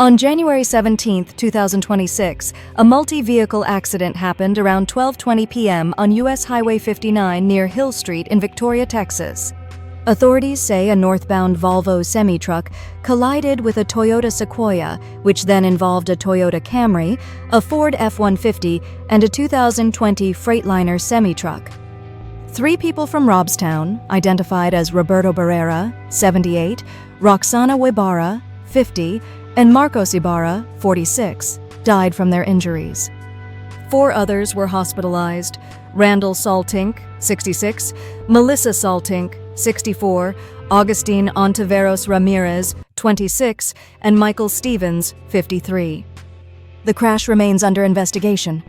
On January 17, 2026, a multi-vehicle accident happened around 12:20 p.m. on U.S. Highway 59 near Hill Street in Victoria, Texas. Authorities say a northbound Volvo semi-truck collided with a Toyota Sequoia, which then involved a Toyota Camry, a Ford F-150, and a 2020 Freightliner semi-truck. 3 people from Robstown, identified as Roberto Barrera, 78, Roxana Ybarra, 50, and Marcos Ybarra, 46, died from their injuries. 4 others were hospitalized: Randall Saltink, 66, Melissa Saltink, 64, Augustine Ontiveros-Ramirez, 26, and Michael Stevens, 53. The crash remains under investigation.